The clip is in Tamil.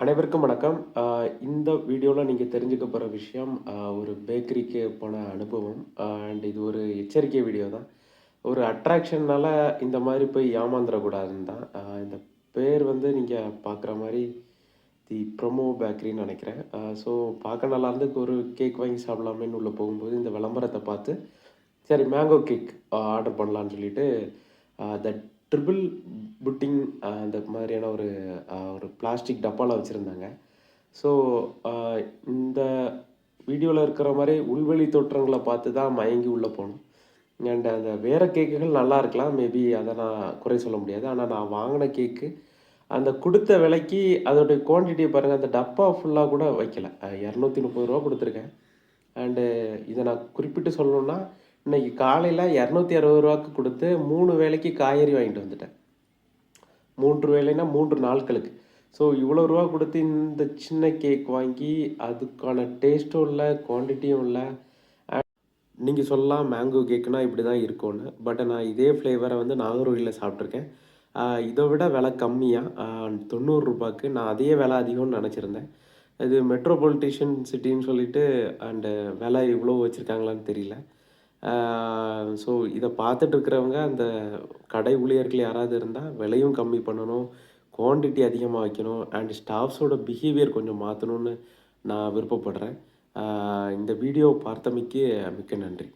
அனைவருக்கும் வணக்கம். இந்த வீடியோல நீங்க தெரிஞ்சுக்க போற விஷயம், ஒரு பேக்கரிக்கு போன அனுபவம். அண்ட் இது ஒரு எச்சரிக்கை வீடியோ தான். ஒரு அட்ராக்ஷன்னால இந்த மாரி போய் ஏமாந்துறக்கூடாதுன்னு தான். இந்த பேர் வந்து நீங்க பார்க்குற மாரி தி ப்ரொமோ பேக்கரின்னு நெனைக்கிறேன். ஸோ பார்க்க நல்லா இருந்து ஒரு கேக் வாங்கி சாப்பிடலாமேன்னு உள்ள போகும்போது, இந்த விளம்பரத்த பார்த்து, சரி மேங்கோ கேக் ஆர்டர் பண்ணலான்னு சொல்லிட்டு, த ட்ரிபிள் புட்டிங் அந்த மாதிரியான ஒரு பிளாஸ்டிக் டப்பால வச்சிருந்தாங்க. ஸோ, அ இந்த வீடியோல இருக்கிற மாரி உள்வெளி தோற்றங்கள பார்த்து தான் மயங்கி உள்ள போனோம். அண்ட் அந்த வேற கேக்குகள் நல்லா இருக்கலாம். மேபி அத நான் குறை சொல்ல முடியாது. ஆனா நான் வாங்குன கேக்கு, அந்த குடுத்த விலைக்கு அதோடைய குவான்டிட்டிய பாருங்க. அந்த டப்பா ஃபுல்லா கூட வைக்கல. ரூ. 230 குடுத்துருக்கேன். அண்டு இத நான் குறிப்பிட்டு சொல்லணும்னா, இன்னைக்கு காலையில ரூ. 260க்கு குடுத்து 3 வேளைக்கு காய்கறி வாங்கிட்டு வந்துட்டேன். 3 வேளைன்னா 3 நாட்களுக்கு. ஸோ இவ்வளோ ரூவா குடுத்து இந்த சின்ன கேக் வாங்கி, அதுக்கான டேஸ்ட்டும் இல்ல, குவான்டிட்டியும் இல்ல. நீங்க சொல்லலாம் மேங்கோ கேக்குனா இப்படி தான் இருக்கும்னு. பட் நான் இதே ஃப்ளேவர வந்து நாகர்கோவில்ல சாப்பிட்டுருக்கேன். இத விட விலை கம்மியா ரூ. 90க்கு நான் அதே விலை அதிகம்னு நெனச்சிருந்தேன். இது மெட்ரோபாலிட்டிஷன் சிட்டின்னு சொல்லிட்டு அண்டு விலை இவ்வளோ வச்சிருக்காங்களான்னு தெரியல. ஸோ இத பார்த்துட்டு இருக்கிறவங்க அந்த கடை ஊழியர்கள் யாராவது இருந்தா விலையும் கம்மி பண்ணணும், குவான்டிட்டி அதிகமா வைக்கணும் அண்ட் ஸ்டாஃப்ஸோட பிஹேவியர் கொஞ்சம் மாத்தணும்னு நான் விருப்பப்படுறேன். இந்த வீடியோ பார்த்தமைக்கு மிக்க நன்றி.